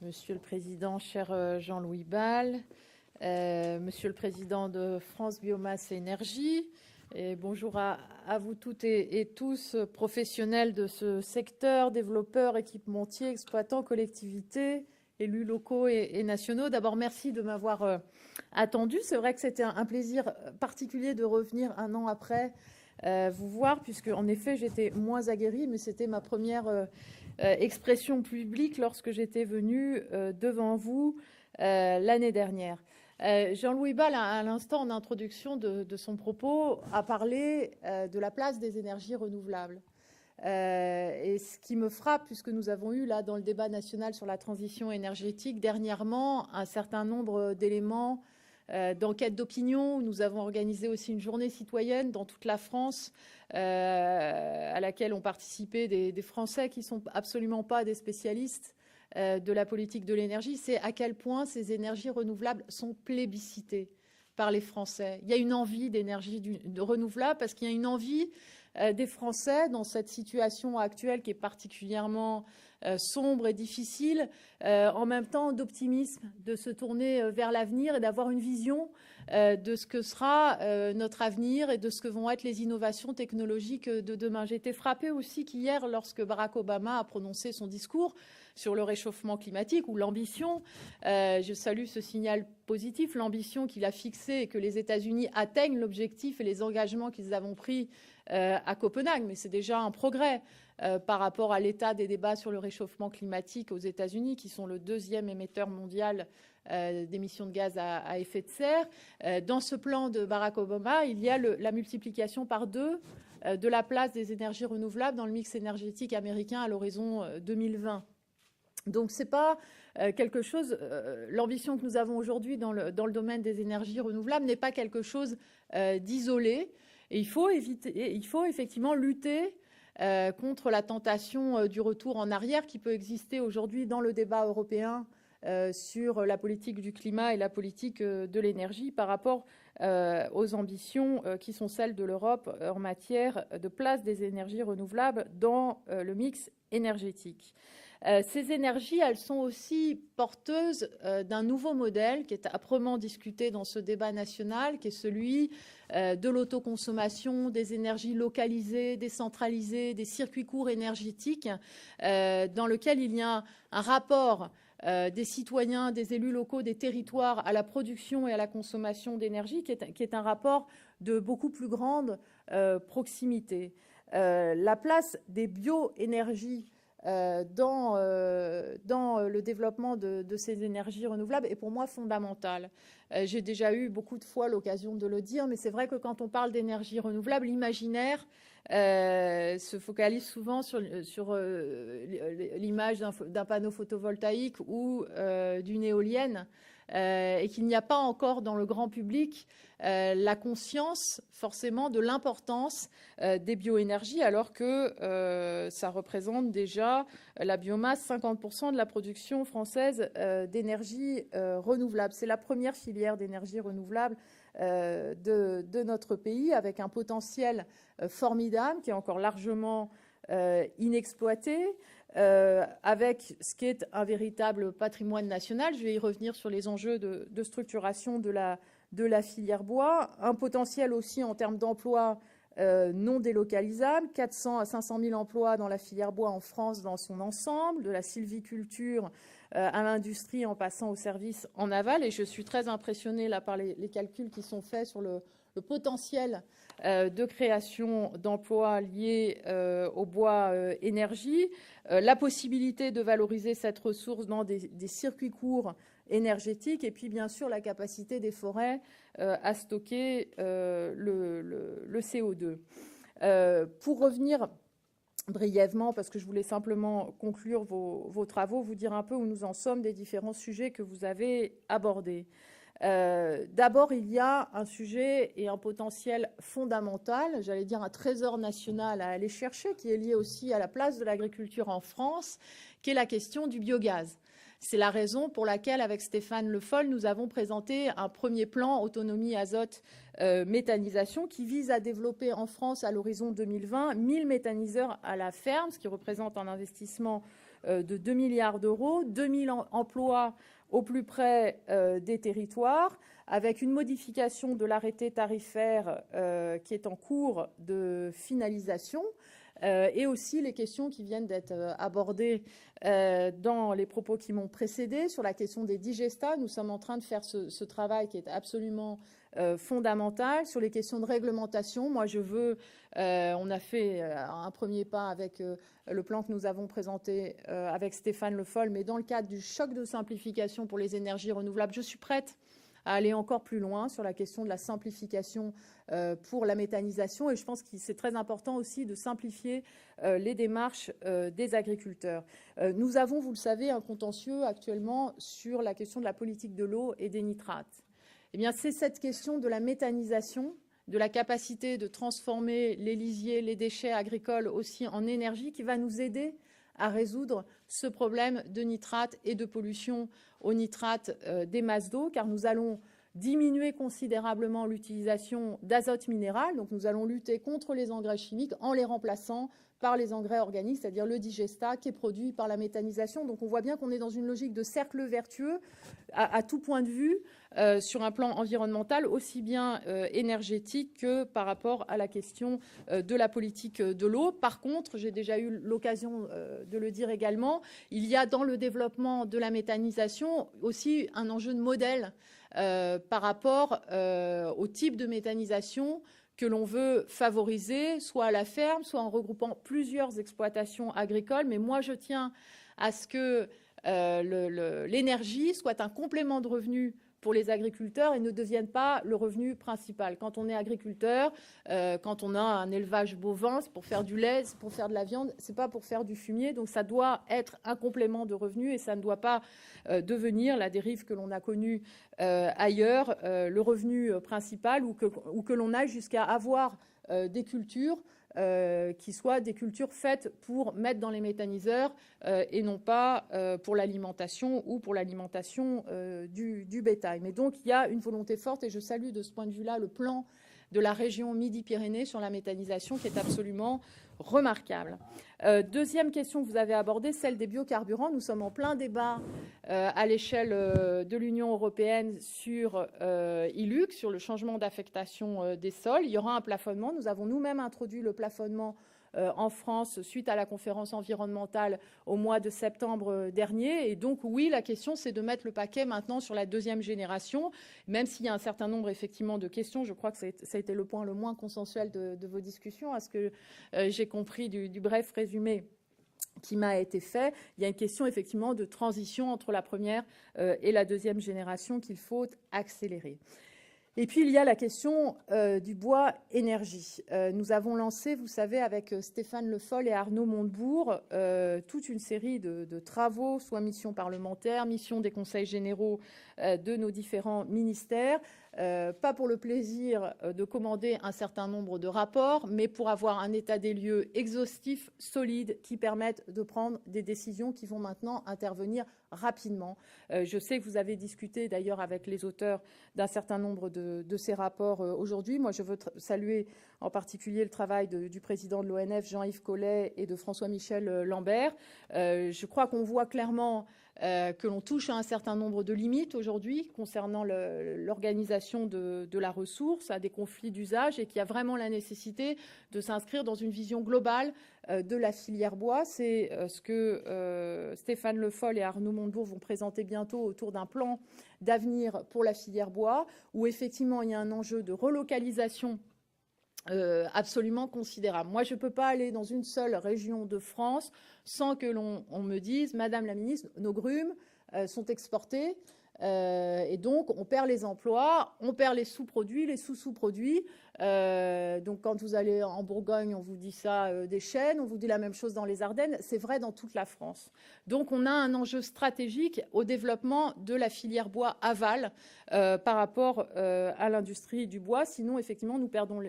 Monsieur le Président, cher Jean-Louis Bal, Monsieur le Président de France Biomasse et Énergie, et bonjour à vous toutes et tous, professionnels de ce secteur, développeurs, équipementiers, exploitants, collectivités, élus locaux et nationaux. D'abord, merci de m'avoir attendu. C'est vrai que c'était un plaisir particulier de revenir un an après vous voir, puisque en effet, j'étais moins aguerrie, mais c'était ma première expression publique lorsque j'étais venue devant vous l'année dernière. Jean-Louis Bal, à l'instant, en introduction de son propos, a parlé de la place des énergies renouvelables. Et ce qui me frappe, puisque nous avons eu là dans le débat national sur la transition énergétique dernièrement un certain nombre d'éléments d'enquête d'opinion, où nous avons organisé aussi une journée citoyenne dans toute la France à laquelle ont participé des Français qui ne sont absolument pas des spécialistes de la politique de l'énergie, c'est à quel point ces énergies renouvelables sont plébiscitées par les Français. Il y a une envie d'énergie renouvelable parce qu'il y a une envie des Français dans cette situation actuelle qui est particulièrement sombre et difficile, en même temps d'optimisme, de se tourner vers l'avenir et d'avoir une vision de ce que sera notre avenir et de ce que vont être les innovations technologiques de demain. J'ai été frappée aussi qu'hier, lorsque Barack Obama a prononcé son discours sur le réchauffement climatique ou l'ambition, je salue ce signal positif, l'ambition qu'il a fixée et que les États-Unis atteignent l'objectif et les engagements qu'ils avaient pris à Copenhague, mais c'est déjà un progrès par rapport à l'état des débats sur le réchauffement climatique aux États-Unis, qui sont le deuxième émetteur mondial d'émissions de gaz à effet de serre. Dans ce plan de Barack Obama, il y a la multiplication par 2 de la place des énergies renouvelables dans le mix énergétique américain à l'horizon 2020. Donc ce n'est pas quelque chose, l'ambition que nous avons aujourd'hui dans le domaine des énergies renouvelables n'est pas quelque chose d'isolé. Et il faut effectivement lutter contre la tentation du retour en arrière qui peut exister aujourd'hui dans le débat européen sur la politique du climat et la politique de l'énergie par rapport aux ambitions qui sont celles de l'Europe en matière de place des énergies renouvelables dans le mix énergétique. Ces énergies, elles sont aussi porteuses d'un nouveau modèle qui est âprement discuté dans ce débat national, qui est celui de l'autoconsommation, des énergies localisées, décentralisées, des circuits courts énergétiques, dans lequel il y a un rapport des citoyens, des élus locaux, des territoires à la production et à la consommation d'énergie, qui est un rapport de beaucoup plus grande proximité. La place des bioénergies dans le développement de ces énergies renouvelables est pour moi fondamentale. J'ai déjà eu beaucoup de fois l'occasion de le dire, mais c'est vrai que quand on parle d'énergie renouvelable, l'imaginaire se focalise souvent sur l'image d'un panneau photovoltaïque ou d'une éolienne, et qu'il n'y a pas encore dans le grand public la conscience forcément de l'importance des bioénergies, alors que ça représente déjà la biomasse 50% de la production française d'énergie renouvelable. C'est la première filière d'énergie renouvelable de notre pays, avec un potentiel formidable qui est encore largement inexploité, avec ce qui est un véritable patrimoine national. Je vais y revenir sur les enjeux de structuration de la filière bois, un potentiel aussi en termes d'emplois non délocalisables, 400 à 500 000 emplois dans la filière bois en France dans son ensemble, de la sylviculture à l'industrie en passant aux services en aval. Et je suis très impressionnée là, par les calculs qui sont faits sur le potentiel de création d'emplois liés au bois énergie, la possibilité de valoriser cette ressource dans des circuits courts énergétiques et puis bien sûr la capacité des forêts à stocker le CO2. Pour revenir brièvement, parce que je voulais simplement conclure vos travaux, vous dire un peu où nous en sommes des différents sujets que vous avez abordés. D'abord, il y a un sujet et un potentiel fondamental, j'allais dire un trésor national à aller chercher, qui est lié aussi à la place de l'agriculture en France, qui est la question du biogaz. C'est la raison pour laquelle, avec Stéphane Le Foll, nous avons présenté un premier plan autonomie azote méthanisation qui vise à développer en France à l'horizon 2020 1000 méthaniseurs à la ferme, ce qui représente un investissement de 2 milliards d'euros, 2000 emplois au plus près des territoires, avec une modification de l'arrêté tarifaire qui est en cours de finalisation, et aussi les questions qui viennent d'être abordées dans les propos qui m'ont précédé sur la question des digestats. Nous sommes en train de faire ce travail qui est absolument fondamental sur les questions de réglementation. Moi, je veux, on a fait un premier pas avec le plan que nous avons présenté avec Stéphane Le Foll, mais dans le cadre du choc de simplification pour les énergies renouvelables, je suis prête à aller encore plus loin sur la question de la simplification pour la méthanisation. Et je pense que c'est très important aussi de simplifier les démarches des agriculteurs. Nous avons, vous le savez, un contentieux actuellement sur la question de la politique de l'eau et des nitrates. Eh bien, c'est cette question de la méthanisation, de la capacité de transformer les lisiers, les déchets agricoles aussi en énergie qui va nous aider à résoudre ce problème de nitrate et de pollution au nitrate des masses d'eau, car nous allons diminuer considérablement l'utilisation d'azote minéral. Donc nous allons lutter contre les engrais chimiques en les remplaçant par les engrais organiques, c'est-à-dire le digestat qui est produit par la méthanisation. Donc on voit bien qu'on est dans une logique de cercle vertueux à tout point de vue sur un plan environnemental, aussi bien énergétique que par rapport à la question de la politique de l'eau. Par contre, j'ai déjà eu l'occasion de le dire également, il y a dans le développement de la méthanisation aussi un enjeu de modèle par rapport au type de méthanisation que l'on veut favoriser, soit à la ferme, soit en regroupant plusieurs exploitations agricoles. Mais moi, je tiens à ce que l'énergie soit un complément de revenu pour les agriculteurs et ne devienne pas le revenu principal. Quand on est agriculteur, quand on a un élevage bovin, c'est pour faire du lait, c'est pour faire de la viande, c'est pas pour faire du fumier. Donc ça doit être un complément de revenu et ça ne doit pas devenir la dérive que l'on a connue ailleurs, le revenu principal, ou que l'on aille jusqu'à avoir des cultures qui soient des cultures faites pour mettre dans les méthaniseurs et non pas pour l'alimentation ou pour l'alimentation du bétail. Mais donc, il y a une volonté forte et je salue de ce point de vue-là le plan de la région Midi-Pyrénées sur la méthanisation qui est absolument remarquable. Deuxième question que vous avez abordée, celle des biocarburants. Nous sommes en plein débat à l'échelle de l'Union européenne sur ILUC, sur le changement d'affectation des sols. Il y aura un plafonnement. Nous avons nous-mêmes introduit le plafonnement en France suite à la conférence environnementale au mois de septembre dernier. Et donc, oui, la question, c'est de mettre le paquet maintenant sur la deuxième génération, même s'il y a un certain nombre, effectivement, de questions. Je crois que ça a été le point le moins consensuel de vos discussions, à ce que j'ai compris du bref résumé qui m'a été fait. Il y a une question, effectivement, de transition entre la première et la deuxième génération qu'il faut accélérer. Et puis, il y a la question du bois énergie. Nous avons lancé, vous savez, avec Stéphane Le Foll et Arnaud Montebourg, toute une série de travaux, soit mission parlementaire, mission des conseils généraux de nos différents ministères, pas pour le plaisir de commander un certain nombre de rapports, mais pour avoir un état des lieux exhaustif, solide, qui permette de prendre des décisions qui vont maintenant intervenir rapidement. Je sais que vous avez discuté d'ailleurs avec les auteurs d'un certain nombre de ces rapports aujourd'hui. Moi, je veux saluer en particulier le travail du président de l'ONF, Jean-Yves Collet, et de François-Michel Lambert. Je crois qu'on voit clairement que l'on touche à un certain nombre de limites aujourd'hui concernant l'organisation de la ressource, à des conflits d'usage, et qu'il y a vraiment la nécessité de s'inscrire dans une vision globale de la filière bois. C'est ce que Stéphane Le Foll et Arnaud Montebourg vont présenter bientôt autour d'un plan d'avenir pour la filière bois, où effectivement il y a un enjeu de relocalisation absolument considérable. Moi, je ne peux pas aller dans une seule région de France sans que l'on me dise « Madame la ministre, nos grumes sont exportées et donc on perd les emplois, on perd les sous-produits, les sous-sous-produits. » Donc quand vous allez en Bourgogne, on vous dit ça des chênes, on vous dit la même chose dans les Ardennes. C'est vrai dans toute la France. Donc on a un enjeu stratégique au développement de la filière bois aval par rapport à l'industrie du bois. Sinon, effectivement, nous perdons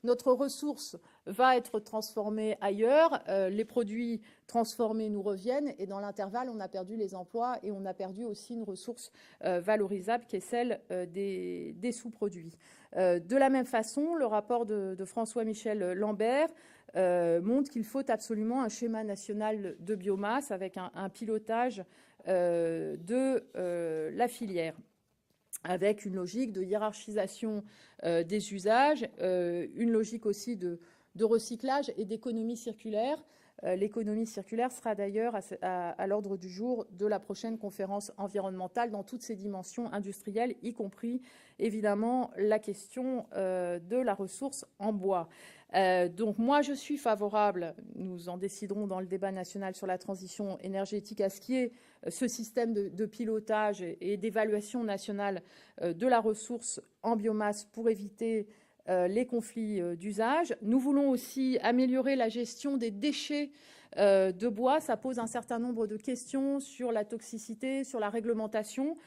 notre ressource va être transformée ailleurs. Les produits transformés nous reviennent et dans l'intervalle, on a perdu les emplois et on a perdu aussi une ressource valorisable qui est celle des sous-produits. De la même façon, le rapport de François-Michel Lambert montre qu'il faut absolument un schéma national de biomasse avec un pilotage de la filière, avec une logique de hiérarchisation des usages, une logique aussi de recyclage et d'économie circulaire. L'économie circulaire sera d'ailleurs à l'ordre du jour de la prochaine conférence environnementale dans toutes ses dimensions industrielles, y compris évidemment la question de la ressource en bois. Donc moi je suis favorable, nous en déciderons dans le débat national sur la transition énergétique, à ce qui est ce système de pilotage et d'évaluation nationale de la ressource en biomasse pour éviter les conflits d'usage. Nous voulons aussi améliorer la gestion des déchets de bois. Ça pose un certain nombre de questions sur la toxicité, sur la réglementation.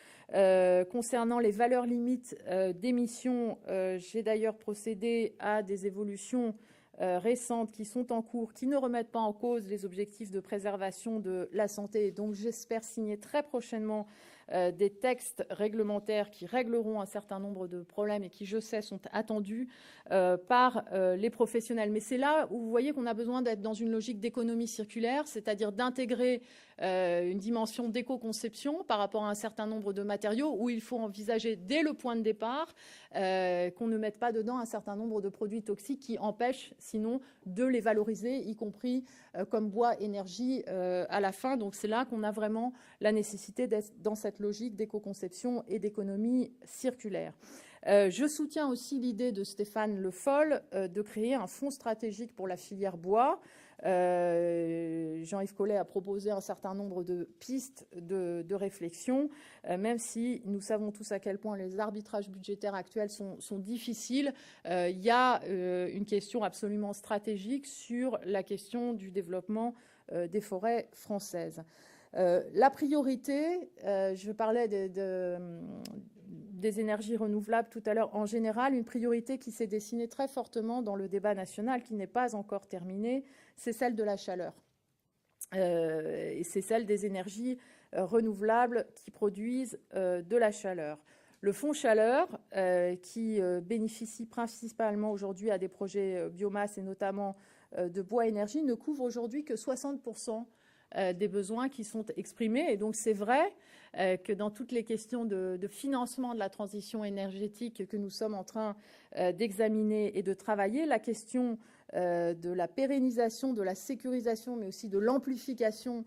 Concernant les valeurs limites d'émissions, j'ai d'ailleurs procédé à des évolutions récentes qui sont en cours, qui ne remettent pas en cause les objectifs de préservation de la santé. Et donc j'espère signer très prochainement des textes réglementaires qui régleront un certain nombre de problèmes et qui, je sais, sont attendus par les professionnels. Mais c'est là où vous voyez qu'on a besoin d'être dans une logique d'économie circulaire, c'est-à-dire d'intégrer une dimension d'éco-conception par rapport à un certain nombre de matériaux où il faut envisager dès le point de départ qu'on ne mette pas dedans un certain nombre de produits toxiques qui empêchent sinon de les valoriser, y compris comme bois énergie à la fin. Donc c'est là qu'on a vraiment la nécessité d'être dans cette logique d'éco-conception et d'économie circulaire. Je soutiens aussi l'idée de Stéphane Le Foll de créer un fonds stratégique pour la filière bois. Jean-Yves Collet a proposé un certain nombre de pistes de réflexion, même si nous savons tous à quel point les arbitrages budgétaires actuels sont difficiles. Il y a une question absolument stratégique sur la question du développement des forêts françaises. La priorité, je parlais des énergies renouvelables tout à l'heure, en général, une priorité qui s'est dessinée très fortement dans le débat national, qui n'est pas encore terminé, c'est celle de la chaleur. Et c'est celle des énergies renouvelables qui produisent de la chaleur. Le fonds chaleur, qui bénéficie principalement aujourd'hui à des projets biomasse et notamment de bois énergie, ne couvre aujourd'hui que 60% des besoins qui sont exprimés. Et donc c'est vrai que dans toutes les questions de financement de la transition énergétique que nous sommes en train d'examiner et de travailler, la question de la pérennisation, de la sécurisation, mais aussi de l'amplification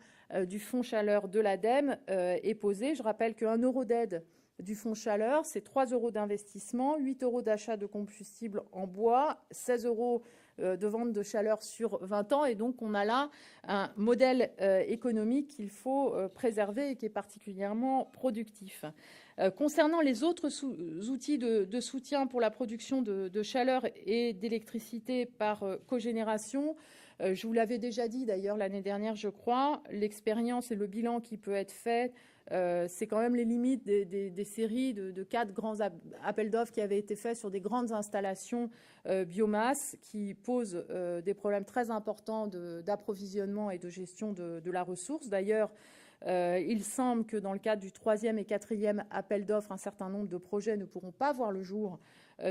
du fonds chaleur de l'ADEME est posée. Je rappelle qu'1 euro d'aide du fonds chaleur, c'est 3 euros d'investissement, 8 euros d'achat de combustible en bois, 16 euros de vente de chaleur sur 20 ans. Et donc, on a là un modèle économique qu'il faut préserver et qui est particulièrement productif. Concernant les autres outils de soutien pour la production de chaleur et d'électricité par cogénération, je vous l'avais déjà dit d'ailleurs l'année dernière, je crois, l'expérience et le bilan qui peut être fait, c'est quand même les limites des séries de 4 grands appels d'offres qui avaient été faits sur des grandes installations biomasse qui posent des problèmes très importants d'approvisionnement et de gestion de la ressource. D'ailleurs, il semble que dans le cadre du 3e et 4e appel d'offres, un certain nombre de projets ne pourront pas voir le jour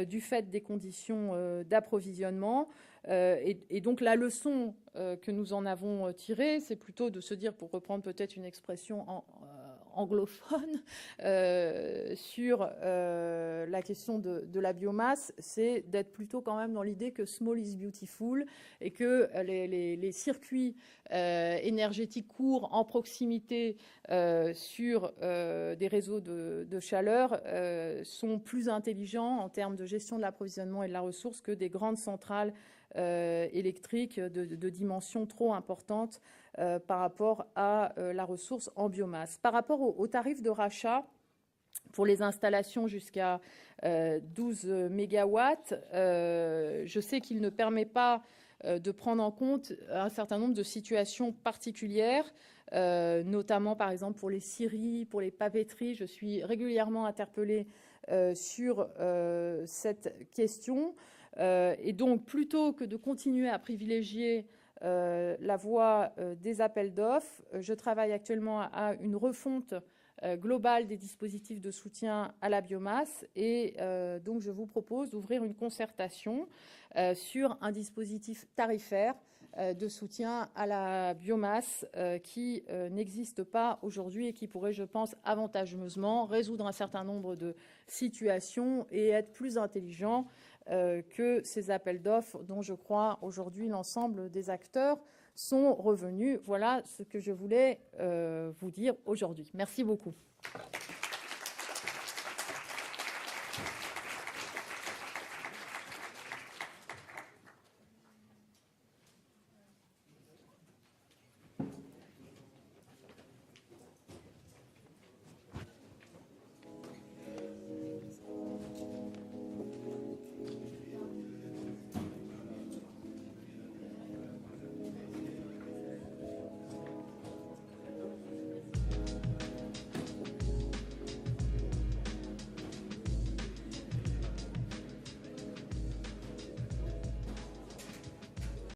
du fait des conditions d'approvisionnement. Et donc la leçon que nous en avons tirée, c'est plutôt de se dire, pour reprendre peut-être une expression anglophone sur la question de la biomasse, c'est d'être plutôt quand même dans l'idée que small is beautiful et que les circuits énergétiques courts en proximité sur des réseaux de chaleur sont plus intelligents en termes de gestion de l'approvisionnement et de la ressource que des grandes centrales électriques de dimensions trop importantes par rapport à la ressource en biomasse. Par rapport au tarif de rachat pour les installations jusqu'à 12 mégawatts, je sais qu'il ne permet pas de prendre en compte un certain nombre de situations particulières, notamment par exemple pour les scieries, pour les papeteries. Je suis régulièrement interpellée sur cette question. Et donc, plutôt que de continuer à privilégier la voie des appels d'offres, je travaille actuellement à une refonte globale des dispositifs de soutien à la biomasse. Et donc, je vous propose d'ouvrir une concertation sur un dispositif tarifaire de soutien à la biomasse qui n'existe pas aujourd'hui et qui pourrait, je pense, avantageusement résoudre un certain nombre de situations et être plus intelligent que ces appels d'offres dont je crois aujourd'hui l'ensemble des acteurs sont revenus. Voilà ce que je voulais vous dire aujourd'hui. Merci beaucoup.